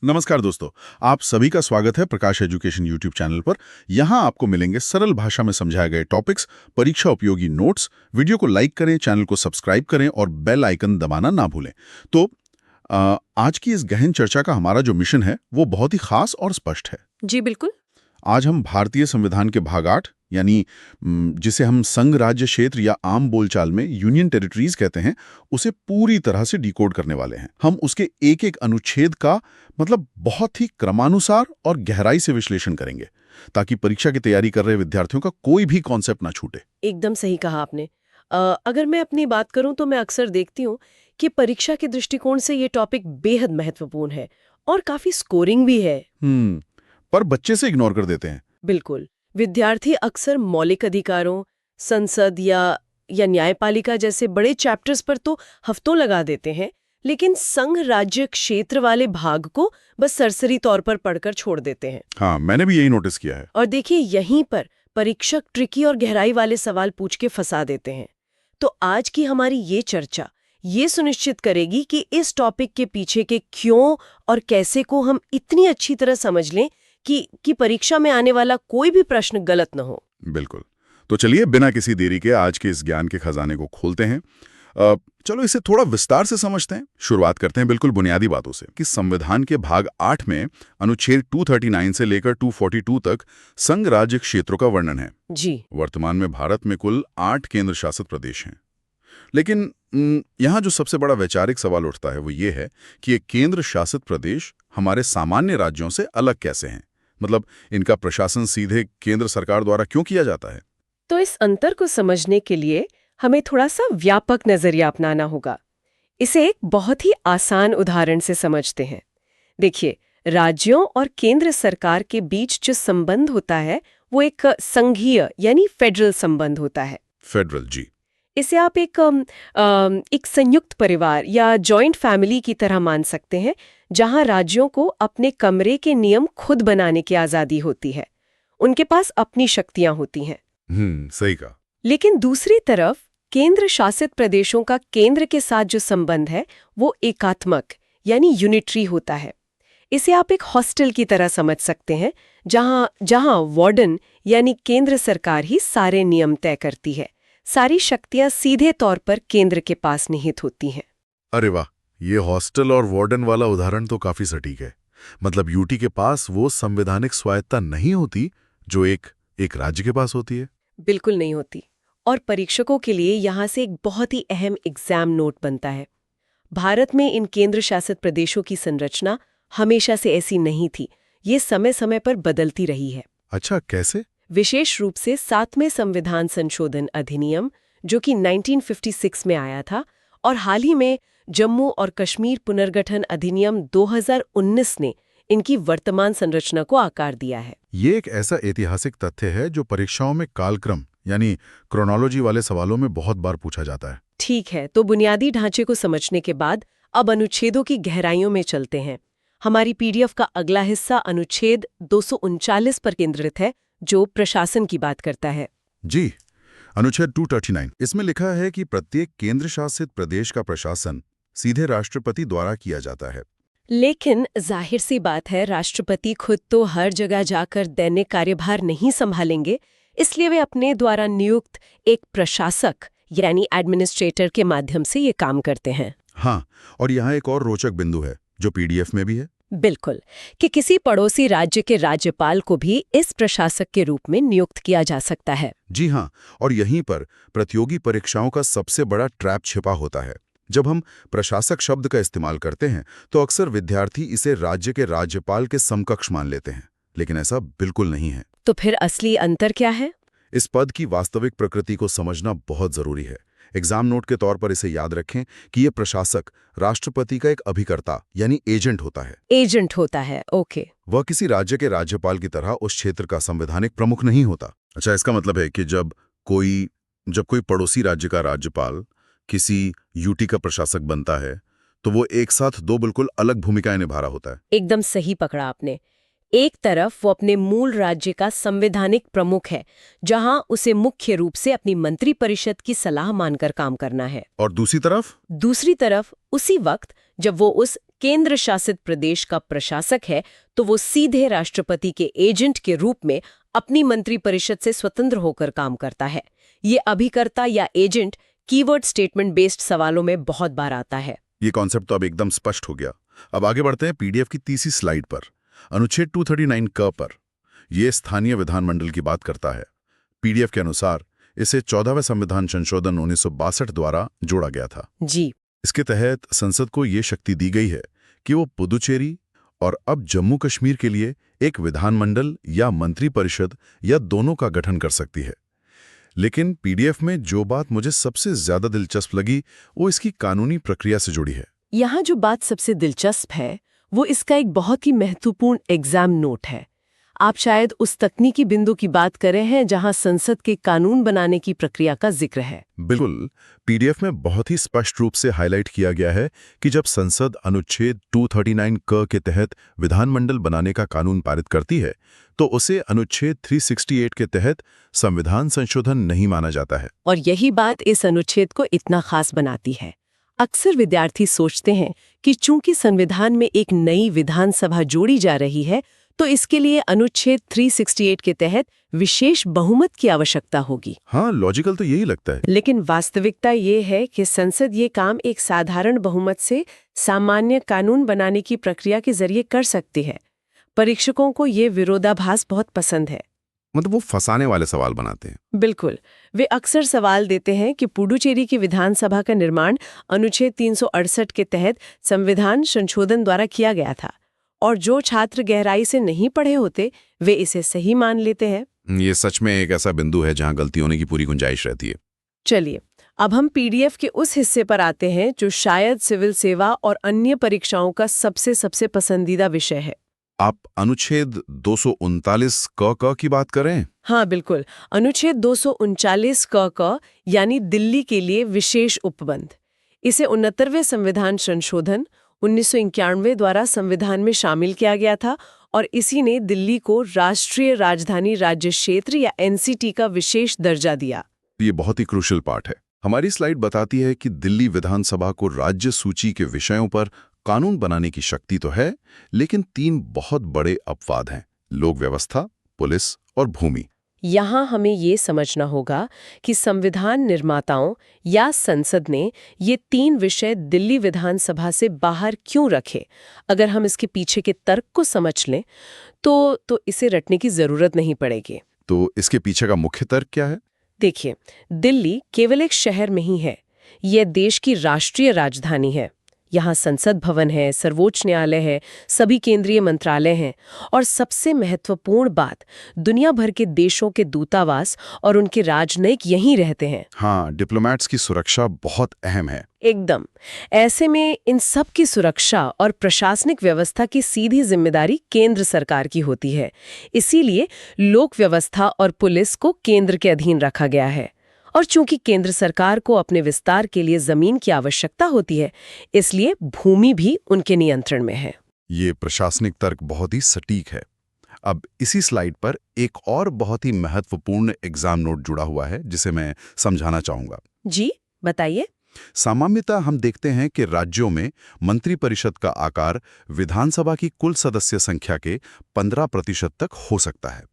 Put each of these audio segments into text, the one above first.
नमस्कार दोस्तों, आप सभी का स्वागत है प्रकाश एजुकेशन यूट्यूब चैनल पर। यहाँ आपको मिलेंगे सरल भाषा में समझाए गए टॉपिक्स, परीक्षा उपयोगी नोट्स। वीडियो को लाइक करें, चैनल को सब्सक्राइब करें और बेल आइकन दबाना ना भूलें। तो आज की इस गहन चर्चा का हमारा जो मिशन है वो बहुत ही खास और स्पष्ट है। जी बिल्कुल। आज हम भारतीय संविधान के भाग 8 यानी जिसे हम संघ राज्य क्षेत्र या आम बोलचाल में यूनियन टेरिटरीज कहते हैं, उसे पूरी तरह से डिकोड करने वाले हैं। हम उसके एक एक अनुच्छेद का मतलब बहुत ही क्रमानुसार और गहराई से विश्लेषण करेंगे ताकि परीक्षा की तैयारी कर रहे विद्यार्थियों का कोई भी कॉन्सेप्ट ना छूटे। एकदम सही कहा आपने। अगर मैं अपनी बात करूं तो मैं अक्सर देखती हूं कि परीक्षा के दृष्टिकोण से ये टॉपिक बेहद महत्वपूर्ण है और काफी स्कोरिंग भी है। पर बच्चे से इग्नोर कर देते हैं। बिल्कुल। विद्यार्थी अक्सर मौलिक अधिकारों, संसद या न्यायपालिका जैसे बड़े चैप्टर्स पर तो हफ्तों लगा देते हैं, लेकिन संघ राज्य क्षेत्र वाले भाग को बस सरसरी तौर पर पढ़कर छोड़ देते हैं। हाँ, मैंने भी यही नोटिस किया है। और देखिए, यहीं पर परीक्षक ट्रिकी और गहराई वाले सवाल पूछ के फंसा देते हैं। तो आज की हमारी ये चर्चा ये सुनिश्चित करेगी कि इस टॉपिक के पीछे के क्यों और कैसे को हम इतनी अच्छी तरह समझ लें कि परीक्षा में आने वाला कोई भी प्रश्न गलत न हो। बिल्कुल। तो चलिए बिना किसी देरी के आज के इस ज्ञान के खजाने को खोलते हैं। चलो इसे थोड़ा विस्तार से समझते हैं। शुरुआत करते हैं बिल्कुल बुनियादी बातों से कि संविधान के भाग 8 में अनुच्छेद 239 से लेकर 242 तक संघ राज्य क्षेत्रों का वर्णन है। जी। वर्तमान में भारत में कुल 8 केंद्र शासित प्रदेश हैं। लेकिन यहाँ जो सबसे बड़ा वैचारिक सवाल उठता है वो ये है कि ये केंद्र शासित प्रदेश हमारे सामान्य राज्यों से अलग कैसे हैं। मतलब इनका प्रशासन सीधे केंद्र सरकार द्वारा क्यों किया जाता है। तो इस अंतर को समझने के लिए हमें थोड़ा सा व्यापक नजरिया अपनाना होगा। इसे एक बहुत ही आसान उदाहरण से समझते हैं। देखिए, राज्यों और केंद्र सरकार के बीच जो संबंध होता है वो एक संघीय यानी फेडरल संबंध होता है। फेडरल, जी। इसे आप एक संयुक्त परिवार या जॉइंट फैमिली की तरह मान सकते हैं, जहां राज्यों को अपने कमरे के नियम खुद बनाने की आजादी होती है। उनके पास अपनी शक्तियां होती हैं। सही कहा। लेकिन दूसरी तरफ केंद्र शासित प्रदेशों का केंद्र के साथ जो संबंध है वो एकात्मक यानी यूनिटरी होता है। इसे आप एक हॉस्टल की तरह समझ सकते हैं, जहां वार्डन यानी केंद्र सरकार ही सारे नियम तय करती है। सारी शक्तियां सीधे तौर पर केंद्र के पास निहित होती हैं। अरे वाह, ये हॉस्टल और वार्डन वाला उदाहरण तो काफी सटीक है। मतलब यूटी के पास वो संवैधानिक स्वायत्ता नहीं होती जो एक राज्य के पास होती है। बिल्कुल नहीं होती। और परीक्षकों के लिए यहाँ से एक बहुत ही अहम एग्जाम नोट बनता है। भारत में इन केंद्र शासित प्रदेशों की संरचना हमेशा से ऐसी नहीं थी। ये समय समय पर बदलती रही है। अच्छा, कैसे? विशेष रूप से 7वें संविधान संशोधन अधिनियम, जो कि 1956 में आया था, और हाल ही में जम्मू और कश्मीर पुनर्गठन अधिनियम 2019 ने इनकी वर्तमान संरचना को आकार दिया है। ये एक ऐसा ऐतिहासिक तथ्य है जो परीक्षाओं में कालक्रम यानी क्रोनोलॉजी वाले सवालों में बहुत बार पूछा जाता है। ठीक है, तो बुनियादी ढांचे को समझने के बाद अब अनुच्छेदों की गहराइयों में चलते हैं। हमारी पीडीएफ का अगला हिस्सा अनुच्छेद 239 पर केंद्रित है, जो प्रशासन की बात करता है। जी, अनुच्छेद 239 इसमें लिखा है कि प्रत्येक केंद्र शासित प्रदेश का प्रशासन सीधे राष्ट्रपति द्वारा किया जाता है। लेकिन जाहिर सी बात है, राष्ट्रपति खुद तो हर जगह जाकर दैनिक कार्यभार नहीं संभालेंगे, इसलिए वे अपने द्वारा नियुक्त एक प्रशासक यानी एडमिनिस्ट्रेटर के माध्यम से ये काम करते हैं। हाँ, और यहाँ एक और रोचक बिंदु है जो पीडीएफ में भी है। बिल्कुल, कि किसी पड़ोसी राज्य के राज्यपाल को भी इस प्रशासक के रूप में नियुक्त किया जा सकता है। जी हाँ, और यहीं पर प्रतियोगी परीक्षाओं का सबसे बड़ा ट्रैप छिपा होता है। जब हम प्रशासक शब्द का इस्तेमाल करते हैं तो अक्सर विद्यार्थी इसे राज्य के राज्यपाल के समकक्ष मान लेते हैं, लेकिन ऐसा बिल्कुल नहीं है। तो फिर असली अंतर क्या है? इस पद की वास्तविक प्रकृति को समझना बहुत जरूरी है। एग्जाम नोट के तौर पर इसे याद रखें कि ये प्रशासक राष्ट्रपति का एक अभिकर्ता यानी एजेंट होता है। एजेंट होता है, ओके। वह किसी राज्य के राज्यपाल की तरह उस क्षेत्र का संवैधानिक प्रमुख नहीं होता। अच्छा, इसका मतलब है कि जब कोई पड़ोसी राज्य का राज्यपाल किसी यूटी का प्रशासक बनता है तो वो एक साथ दो बिल्कुल अलग भूमिकाएं निभा रहा होता है। एकदम सही पकड़ा आपने। एक तरफ वो अपने मूल राज्य का संवैधानिक प्रमुख है, जहां उसे मुख्य रूप से अपनी मंत्री परिषद की सलाह मानकर काम करना है, और दूसरी तरफ उसी वक्त जब वो उस केंद्र शासित प्रदेश का प्रशासक है तो वो सीधे राष्ट्रपति के एजेंट के रूप में अपनी मंत्रिपरिषद से स्वतंत्र होकर काम करता है। ये अभिकर्ता या एजेंट कीवर्ड स्टेटमेंट बेस्ड सवालों में बहुत बार आता है। ये कॉन्सेप्ट तो अब एकदम स्पष्ट हो गया। अब आगे बढ़ते हैं पीडीएफ की तीसरी स्लाइड पर, अनुच्छेद 239 क पर। ये स्थानीय विधानमंडल की बात करता है। पीडीएफ के अनुसार इसे 14वें संविधान संशोधन 1962 द्वारा जोड़ा गया था। जी। इसके तहत संसद को ये शक्ति दी गई है कि वो पुदुचेरी और अब जम्मू कश्मीर के लिए एक विधानमंडल या मंत्रिपरिषद या दोनों का गठन कर सकती है। लेकिन पीडीएफ में जो बात मुझे सबसे ज्यादा दिलचस्प लगी वो इसकी कानूनी प्रक्रिया से जुड़ी है। यहाँ जो बात सबसे दिलचस्प है वो इसका एक बहुत ही महत्वपूर्ण एग्जाम नोट है। आप शायद उस तकनीकी बिंदु की बात कर रहे हैं जहां संसद के कानून बनाने की प्रक्रिया का जिक्र है। बिल्कुल, पीडीएफ में बहुत ही स्पष्ट रूप से हाईलाइट किया गया है कि जब संसद अनुच्छेद 239 क के तहत विधानमंडल बनाने का कानून पारित करती है तो उसे अनुच्छेद 368 के तहत संविधान संशोधन नहीं माना जाता है। और यही बात इस अनुच्छेद को इतना खास बनाती है। अक्सर विद्यार्थी सोचते हैं कि चूंकि संविधान में एक नई विधानसभा जोड़ी जा रही है तो इसके लिए अनुच्छेद 368 के तहत विशेष बहुमत की आवश्यकता होगी। हाँ, लॉजिकल तो यही लगता है। लेकिन वास्तविकता ये है कि संसद ये काम एक साधारण बहुमत से सामान्य कानून बनाने की प्रक्रिया के जरिए कर सकती है। परीक्षकों को ये विरोधाभास बहुत पसंद है। मतलब वो फंसाने वाले सवाल बनाते हैं। बिल्कुल, वे अक्सर सवाल देते हैं कि पुडुचेरी की विधानसभा का निर्माण अनुच्छेद 368 के तहत संविधान संशोधन द्वारा किया गया था, और जो छात्र गहराई से नहीं पढ़े होते वे इसे सही मान लेते हैं। ये सच में एक ऐसा बिंदु है जहां गलती होने की पूरी गुंजाइश रहती है। चलिए, अब हम पीडीएफ के उस हिस्से पर आते हैं जो शायद सिविल सेवा और अन्य परीक्षाओं का सबसे पसंदीदा विषय है। आप अनुच्छेद 239 क की बात कर रहे हैं? हाँ बिल्कुल, अनुच्छेद 239 क यानी दिल्ली के लिए विशेष उपबंध। इसे 69वें संविधान संशोधन 1991 द्वारा संविधान में शामिल किया गया था और इसी ने दिल्ली को राष्ट्रीय राजधानी राज्य क्षेत्र या एनसीटी का विशेष दर्जा दिया। ये बहुत ही क्रूशियल पार्ट है। हमारी स्लाइड बताती है कि दिल्ली विधानसभा को राज्य सूची के विषयों पर कानून बनाने की शक्ति तो है, लेकिन 3 बहुत बड़े अपवाद हैं: लोक व्यवस्था, पुलिस और भूमि। यहाँ हमें ये समझना होगा कि संविधान निर्माताओं या संसद ने ये 3 विषय दिल्ली विधानसभा से बाहर क्यों रखे। अगर हम इसके पीछे के तर्क को समझ लें तो इसे रटने की जरूरत नहीं पड़ेगी। तो इसके पीछे का मुख्य तर्क क्या है? देखिए, दिल्ली केवल एक शहर नहीं है, यह देश की राष्ट्रीय राजधानी है। यहाँ संसद भवन है, सर्वोच्च न्यायालय है, सभी केंद्रीय मंत्रालय हैं और सबसे महत्वपूर्ण बात, दुनिया भर के देशों के दूतावास और उनके राजनयिक यहीं रहते हैं। हाँ, डिप्लोमैट्स की सुरक्षा बहुत अहम है। एकदम। ऐसे में इन सब की सुरक्षा और प्रशासनिक व्यवस्था की सीधी जिम्मेदारी केंद्र सरकार की होती है। इसीलिए लोक व्यवस्था और पुलिस को केंद्र के अधीन रखा गया है। और चूंकि केंद्र सरकार को अपने विस्तार के लिए जमीन की आवश्यकता होती है, इसलिए भूमि भी उनके नियंत्रण में है। ये प्रशासनिक तर्क बहुत ही सटीक है। अब इसी स्लाइड पर एक और बहुत ही महत्वपूर्ण एग्जाम नोट जुड़ा हुआ है जिसे मैं समझाना चाहूंगा। जी बताइए। सामान्यतः हम देखते हैं कि राज्यों में मंत्रिपरिषद का आकार विधानसभा की कुल सदस्य संख्या के 15% तक हो सकता है,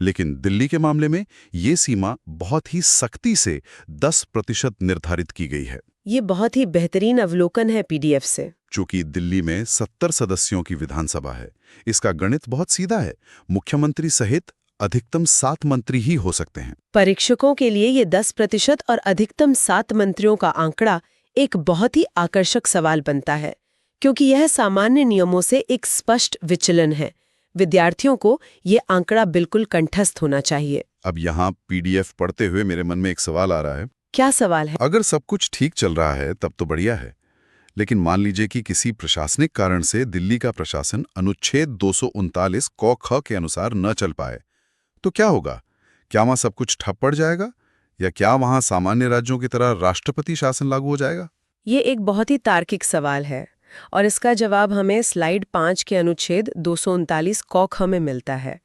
लेकिन दिल्ली के मामले में ये सीमा बहुत ही सख्ती से 10% निर्धारित की गई है। ये बहुत ही बेहतरीन अवलोकन है पीडीएफ से। चूंकि दिल्ली में 70 सदस्यों की विधानसभा है, इसका गणित बहुत सीधा है। मुख्यमंत्री सहित अधिकतम 7 मंत्री ही हो सकते हैं। परीक्षकों के लिए ये 10% और अधिकतम 7 मंत्रियों का आंकड़ा एक बहुत ही आकर्षक सवाल बनता है, क्योंकि यह सामान्य नियमों से एक स्पष्ट विचलन है। विद्यार्थियों को ये आंकड़ा बिल्कुल कंठस्थ होना चाहिए। अब यहाँ पीडीएफ पढ़ते हुए मेरे मन में एक सवाल आ रहा है। क्या सवाल है? अगर सब कुछ ठीक चल रहा है तब तो बढ़िया है, लेकिन मान लीजिए कि किसी प्रशासनिक कारण से दिल्ली का प्रशासन अनुच्छेद 239 क ख के अनुसार न चल पाए, तो क्या होगा? क्या वहां सब कुछ ठप पड़ जाएगा, या क्या वहां सामान्य राज्यों की तरह राष्ट्रपति शासन लागू हो जाएगा? ये एक बहुत ही तार्किक सवाल है और इसका जवाब हमें स्लाइड 5 के अनुच्छेद 239 क ख में मिलता है।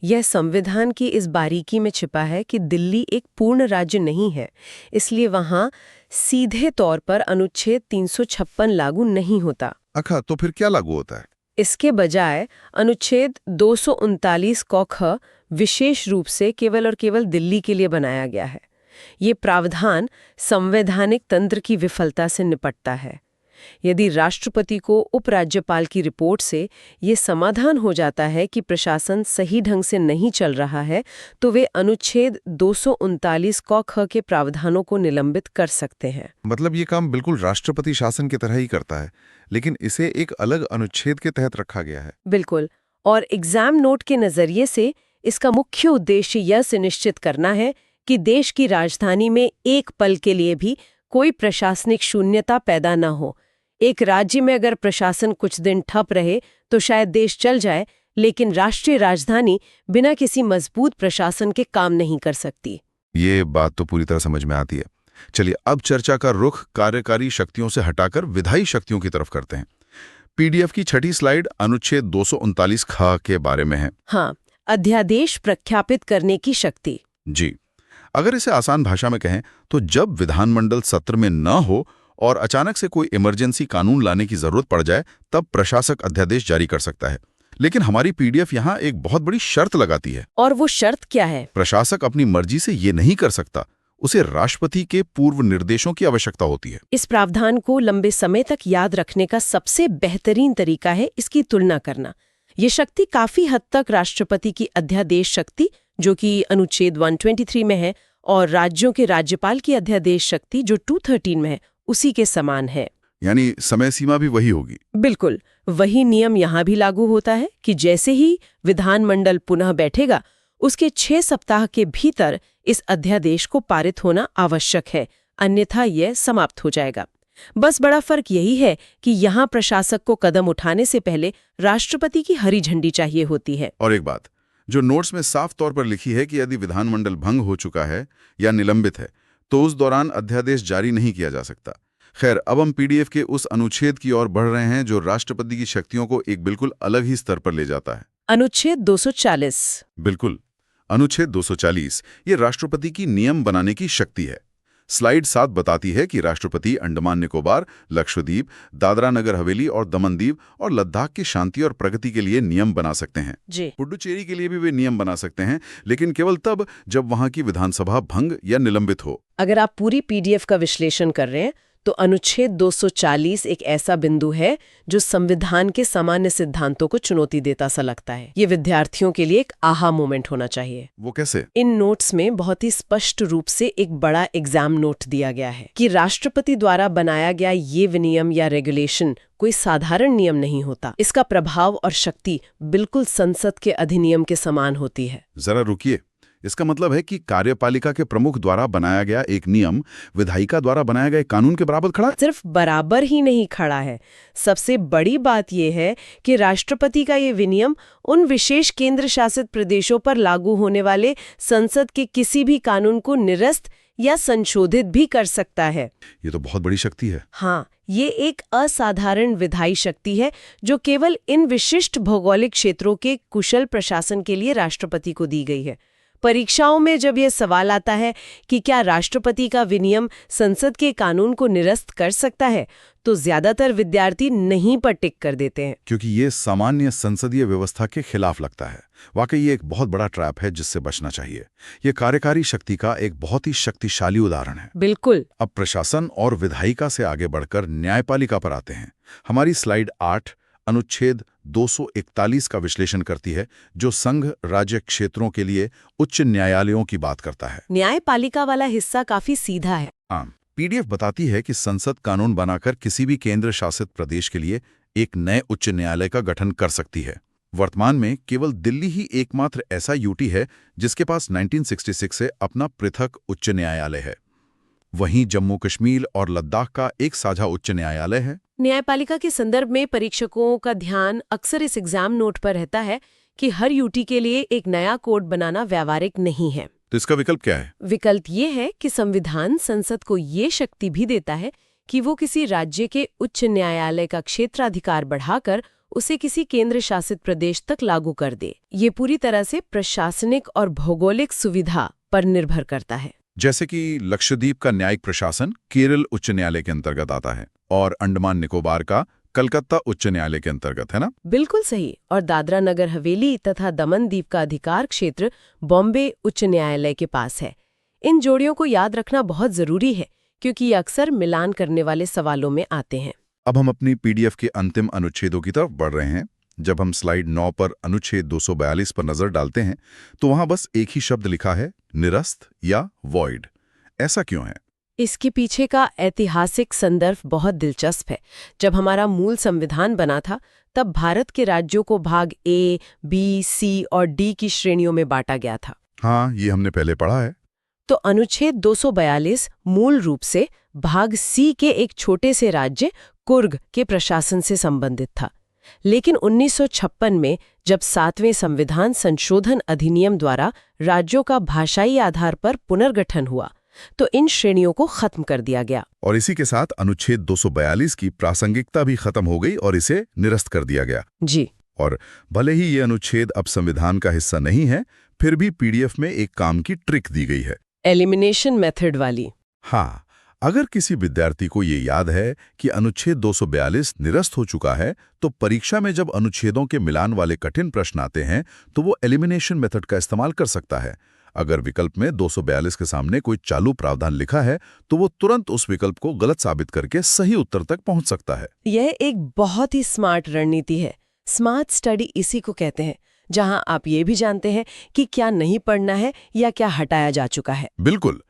यह संविधान की इस बारीकी में छिपा है कि दिल्ली एक पूर्ण राज्य नहीं है, इसलिए वहां सीधे तौर पर अनुच्छेद 356 लागू नहीं होता। अच्छा, तो फिर क्या लागू होता है? इसके बजाय अनुच्छेद 239 क ख विशेष रूप से केवल और केवल दिल्ली के लिए बनाया गया है। ये प्रावधान संवैधानिक तंत्र की विफलता से निपटता है। यदि राष्ट्रपति को उपराज्यपाल की रिपोर्ट से ये समाधान हो जाता है कि प्रशासन सही ढंग से नहीं चल रहा है, तो वे अनुच्छेद 239 क ख के प्रावधानों को निलंबित कर सकते हैं। मतलब ये काम बिल्कुल राष्ट्रपति शासन की तरह ही करता है, लेकिन इसे एक अलग अनुच्छेद के तहत रखा गया है। बिल्कुल। और एग्जाम नोट के नजरिए से इसका मुख्य उद्देश्य यह सुनिश्चित करना है कि देश की राजधानी में एक पल के लिए भी कोई प्रशासनिक शून्यता पैदा न हो। एक राज्य में अगर प्रशासन कुछ दिन ठप रहे तो शायद देश चल जाए, लेकिन राष्ट्रीय राजधानी बिना किसी मजबूत प्रशासन के काम नहीं कर सकती। ये बात तो पूरी तरह समझ में आती है। चलिए अब चर्चा का रुख कार्यकारी शक्तियों से हटाकर विधायी शक्तियों की तरफ करते हैं। पीडीएफ की छठी स्लाइड अनुच्छेद 239 ख के बारे में है। हाँ, अध्यादेश प्रख्यापित करने की शक्ति। जी, अगर इसे आसान भाषा में कहें तो जब विधानमंडल सत्र में न हो और अचानक से कोई इमरजेंसी कानून लाने की जरूरत पड़ जाए, तब प्रशासक अध्यादेश जारी कर सकता है। लेकिन हमारी पीडीएफ यहाँ एक बहुत बड़ी शर्त लगाती है। और वो शर्त क्या है? प्रशासक अपनी मर्जी से ये नहीं कर सकता, उसे राष्ट्रपति के पूर्व निर्देशों की आवश्यकता होती है। इस प्रावधान को लंबे समय तक याद रखने का सबसे बेहतरीन तरीका है इसकी तुलना करना। ये शक्ति काफी हद तक राष्ट्रपति की अध्यादेश शक्ति, जो कि अनुच्छेद 123 में है, और राज्यों के राज्यपाल की अध्यादेश शक्ति, जो 213 में है, उसी के समान है। यानी समय सीमा भी वही होगी। बिल्कुल वही नियम यहाँ भी लागू होता है कि जैसे ही विधानमंडल पुनः बैठेगा, उसके 6 सप्ताह के भीतर इस अध्यादेश को पारित होना आवश्यक है, अन्यथा यह समाप्त हो जाएगा। बस बड़ा फर्क यही है कि यहाँ प्रशासक को कदम उठाने से पहले राष्ट्रपति की हरी झंडी चाहिए होती है। और एक बात जो नोट्स में साफ तौर पर लिखी है कि यदि विधानमंडल भंग हो चुका है या निलंबित है, तो उस दौरान अध्यादेश जारी नहीं किया जा सकता। खैर, अब हम पीडीएफ के उस अनुच्छेद की ओर बढ़ रहे हैं जो राष्ट्रपति की शक्तियों को एक बिल्कुल अलग ही स्तर पर ले जाता है। अनुच्छेद 240। बिल्कुल, अनुच्छेद 240 ये राष्ट्रपति की नियम बनाने की शक्ति है। स्लाइड 7 बताती है कि राष्ट्रपति अंडमान निकोबार, लक्षद्वीप, दादरा नगर हवेली और दमन दीव और लद्दाख की शांति और प्रगति के लिए नियम बना सकते हैं। जी। पुडुचेरी के लिए भी वे नियम बना सकते हैं, लेकिन केवल तब जब वहां की विधानसभा भंग या निलंबित हो। अगर आप पूरी पीडीएफ का विश्लेषण कर रहे हैं तो अनुच्छेद 240 एक ऐसा बिंदु है जो संविधान के सामान्य सिद्धांतों को चुनौती देता सा लगता है। ये विद्यार्थियों के लिए एक आहा मोमेंट होना चाहिए। वो कैसे? इन नोट्स में बहुत ही स्पष्ट रूप से एक बड़ा एग्जाम नोट दिया गया है कि राष्ट्रपति द्वारा बनाया गया ये विनियम या रेगुलेशन कोई साधारण नियम नहीं होता। इसका प्रभाव और शक्ति बिल्कुल संसद के अधिनियम के समान होती है। जरा रुकिए, इसका मतलब है कि कार्यपालिका के प्रमुख द्वारा बनाया गया एक नियम विधायिका द्वारा बनाया गया कानून के बराबर खड़ा है? सिर्फ बराबर ही नहीं खड़ा है, सबसे बड़ी बात यह है कि राष्ट्रपति का ये विनियम उन विशेष केंद्र शासित प्रदेशों पर लागू होने वाले संसद के किसी भी कानून को निरस्त या संशोधित भी कर सकता है। ये तो बहुत बड़ी शक्ति है। हाँ, ये एक असाधारण विधायी शक्ति है जो केवल इन विशिष्ट भौगोलिक क्षेत्रों के कुशल प्रशासन के लिए राष्ट्रपति को दी गई है। परीक्षाओं में जब यह सवाल आता है कि क्या राष्ट्रपति का विनियम संसद के कानून को निरस्त कर सकता है, तो ज्यादातर विद्यार्थी नहीं पर टिक कर देते हैं, क्योंकि ये सामान्य संसदीय व्यवस्था के खिलाफ लगता है। वाकई ये एक बहुत बड़ा ट्रैप है जिससे बचना चाहिए। ये कार्यकारी शक्ति का एक बहुत ही शक्तिशाली उदाहरण है। बिल्कुल। अब प्रशासन और विधायिका से आगे बढ़कर न्यायपालिका पर आते हैं। हमारी स्लाइड 8 अनुच्छेद 241 का विश्लेषण करती है, जो संघ राज्य क्षेत्रों के लिए उच्च न्यायालयों की बात करता है। न्यायपालिका वाला हिस्सा काफी सीधा है। पीडीएफ बताती है कि संसद कानून बनाकर किसी भी केंद्र शासित प्रदेश के लिए एक नए उच्च न्यायालय का गठन कर सकती है। वर्तमान में केवल दिल्ली ही एकमात्र ऐसा यूटी है जिसके पास 1966 से अपना पृथक उच्च न्यायालय है। वहीं जम्मू कश्मीर और लद्दाख का एक साझा उच्च न्यायालय है। न्यायपालिका के संदर्भ में परीक्षकों का ध्यान अक्सर इस एग्जाम नोट पर रहता है कि हर यूटी के लिए एक नया कोड बनाना व्यावहारिक नहीं है। तो इसका विकल्प क्या है? विकल्प ये है कि संविधान संसद को ये शक्ति भी देता है कि वो किसी राज्य के उच्च न्यायालय का क्षेत्राधिकार बढ़ाकर उसे किसी केंद्र शासित प्रदेश तक लागू कर दे। ये पूरी तरह से प्रशासनिक और भौगोलिक सुविधा पर निर्भर करता है। जैसे कि लक्षद्वीप का न्यायिक प्रशासन केरल उच्च न्यायालय के अंतर्गत आता है और अंडमान निकोबार का कलकत्ता उच्च न्यायालय के अंतर्गत, है ना? बिल्कुल सही। और दादरा नगर हवेली तथा दमन दीव का अधिकार क्षेत्र बॉम्बे उच्च न्यायालय के पास है। इन जोड़ियों को याद रखना बहुत जरूरी है क्योंकि ये अक्सर मिलान करने वाले सवालों में आते हैं। अब हम अपनी पीडीएफ के अंतिम अनुच्छेदों की तरफ बढ़ रहे हैं। जब हम स्लाइड 9 पर अनुच्छेद 242 पर नजर डालते हैं तो वहां बस एक ही शब्द लिखा है, निरस्त या वॉइड। ऐसा क्यों है? इसके पीछे का ऐतिहासिक संदर्भ बहुत दिलचस्प है। जब हमारा मूल संविधान बना था तब भारत के राज्यों को भाग ए, बी, सी और डी की श्रेणियों में बांटा गया था। हाँ, ये हमने पहले पढ़ा है। तो अनुच्छेद 242 मूल रूप से भाग सी के एक छोटे से राज्य कुर्ग के प्रशासन से संबंधित था। लेकिन 1956 में जब 7वें संविधान संशोधन अधिनियम द्वारा राज्यों का भाषाई आधार पर पुनर्गठन हुआ तो इन श्रेणियों को खत्म कर दिया गया। और इसी के साथ अनुच्छेद 242 की प्रासंगिकता भी खत्म हो गई और इसे निरस्त कर दिया गया। जी। और भले ही ये अनुच्छेद अब संविधान का हिस्सा नहीं है, फिर भी पीडीएफ में एक काम की ट्रिक दी गई है, एलिमिनेशन मेथड वाली। हाँ, अगर किसी विद्यार्थी को ये याद है कि अनुच्छेद 242 निरस्त हो चुका है तो परीक्षा में जब अनुच्छेदों के मिलान वाले कठिन प्रश्न आते हैं तो वो एलिमिनेशन मेथड का इस्तेमाल कर सकता है। अगर विकल्प में 242 के सामने कोई चालू प्रावधान लिखा है तो वो तुरंत उस विकल्प को गलत साबित करके सही उत्तर तक पहुंच सकता है। यह एक बहुत ही स्मार्ट रणनीति है। स्मार्ट स्टडी इसी को कहते हैं, जहां आप ये भी जानते हैं कि क्या नहीं पढ़ना है या क्या हटाया जा चुका है। बिल्कुल।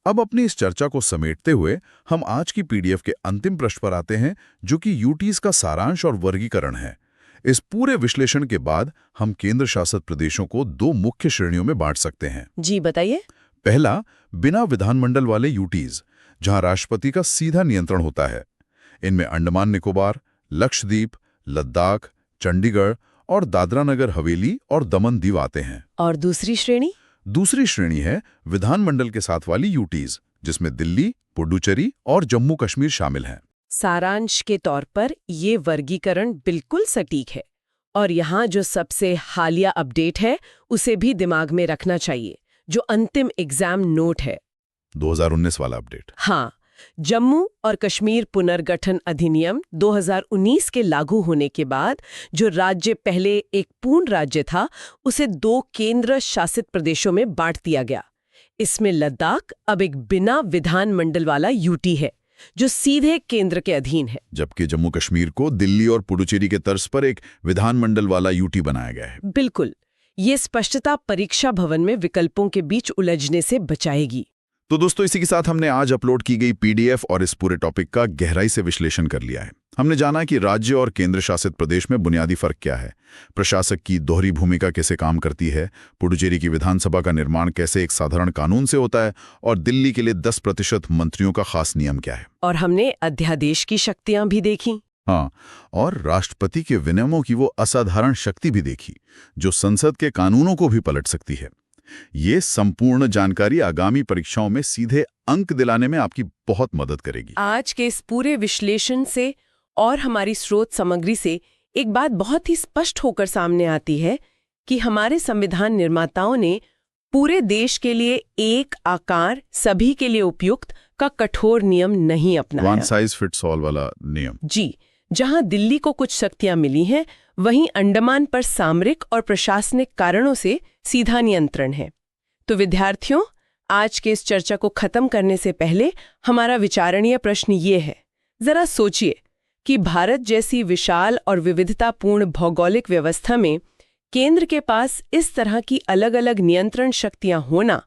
अब अपनी इस चर्चा को समेटते हुए हम आज की पीडीएफ के अंतिम प्रश्न पर आते हैं, जो कि यूटीज का सारांश और वर्गीकरण है। इस पूरे विश्लेषण के बाद हम केंद्र शासित प्रदेशों को 2 मुख्य श्रेणियों में बांट सकते हैं। जी बताइए। पहला, बिना विधानमंडल वाले यूटीज, जहां राष्ट्रपति का सीधा नियंत्रण होता है। इनमें अंडमान निकोबार, लक्षद्वीप, लद्दाख, चंडीगढ़ और दादरा नगर हवेली और दमन दीव आते हैं। और दूसरी श्रेणी? दूसरी श्रेणी है विधानमंडल के साथ वाली यूटीज, जिसमें दिल्ली, पुडुचेरी और जम्मू कश्मीर शामिल हैं। सारांश के तौर पर ये वर्गीकरण बिल्कुल सटीक है और यहाँ जो सबसे हालिया अपडेट है उसे भी दिमाग में रखना चाहिए, जो अंतिम एग्जाम नोट है, 2019 वाला अपडेट। हाँ, जम्मू और कश्मीर पुनर्गठन अधिनियम 2019 के लागू होने के बाद जो राज्य पहले एक पूर्ण राज्य था उसे 2 केंद्र शासित प्रदेशों में बांट दिया गया। इसमें लद्दाख अब एक बिना विधानमंडल वाला यूटी है जो सीधे केंद्र के अधीन है, जबकि जम्मू कश्मीर को दिल्ली और पुडुचेरी के तर्ज पर एक विधानमंडल वाला यूटी बनाया गया है। बिल्कुल। ये स्पष्टता परीक्षा भवन में विकल्पों के बीच उलझने से बचाएगी। तो दोस्तों, इसी के साथ हमने आज अपलोड की गई पीडीएफ और इस पूरे टॉपिक का गहराई से विश्लेषण कर लिया है। हमने जाना कि राज्य और केंद्र शासित प्रदेश में बुनियादी फर्क क्या है, प्रशासक की दोहरी भूमिका कैसे काम करती है, पुडुचेरी की विधानसभा का निर्माण कैसे एक साधारण कानून से होता है और दिल्ली के लिए 10% मंत्रियों का खास नियम क्या है। और हमने अध्यादेश की शक्तियां भी देखी। हाँ, और राष्ट्रपति के विनियमों की वो असाधारण शक्ति भी देखी, जो संसद के कानूनों को भी पलट सकती है। ये संपूर्ण जानकारी आगामी परीक्षाओं में सीधे अंक दिलाने में आपकी बहुत मदद करेगी। आज के इस पूरे विश्लेषण से और हमारी स्रोत सामग्री से एक बात बहुत ही स्पष्ट होकर सामने आती है कि हमारे संविधान निर्माताओं ने पूरे देश के लिए एक आकार सभी के लिए उपयुक्त का कठोर नियम नहीं अपनाया। वन साइज फिट्स ऑल वाला नियम। जी, जहां दिल्ली को कुछ शक्तियां मिली हैं, वहीं अंडमान पर सामरिक और प्रशासनिक कारणों से सीधा नियंत्रण है। तो विद्यार्थियों, आज के इस चर्चा को खत्म करने से पहले हमारा विचारणीय प्रश्न ये है, जरा सोचिए कि भारत जैसी विशाल और विविधतापूर्ण भौगोलिक व्यवस्था में केंद्र के पास इस तरह की अलग-अलग नियंत्रण शक्तियां होना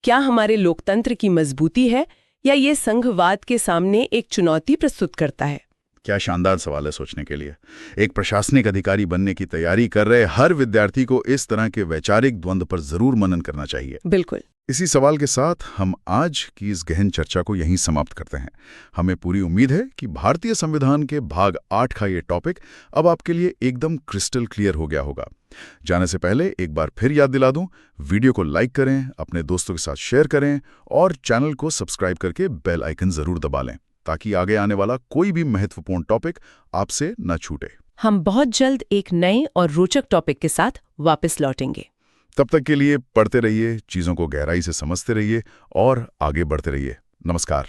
क्या हमारे लोकतंत्र की मजबूती है या ये संघवाद के सामने एक चुनौती प्रस्तुत करता है? क्या शानदार सवाल है सोचने के लिए। एक प्रशासनिक अधिकारी बनने की तैयारी कर रहे हर विद्यार्थी को इस तरह के वैचारिक द्वंद्व पर जरूर मनन करना चाहिए। बिल्कुल। इसी सवाल के साथ हम आज की इस गहन चर्चा को यहीं समाप्त करते हैं। हमें पूरी उम्मीद है कि भारतीय संविधान के भाग 8 का ये टॉपिक अब आपके लिए एकदम क्रिस्टल क्लियर हो गया होगा। जाने से पहले एक बार फिर याद दिला दूं, वीडियो को लाइक करें, अपने दोस्तों के साथ शेयर करें और चैनल को सब्सक्राइब करके बेल आइकन जरूर दबा लें, ताकि आगे आने वाला कोई भी महत्वपूर्ण टॉपिक आपसे न छूटे। हम बहुत जल्द एक नए और रोचक टॉपिक के साथ वापस लौटेंगे। तब तक के लिए पढ़ते रहिए, चीजों को गहराई से समझते रहिए और आगे बढ़ते रहिए। नमस्कार।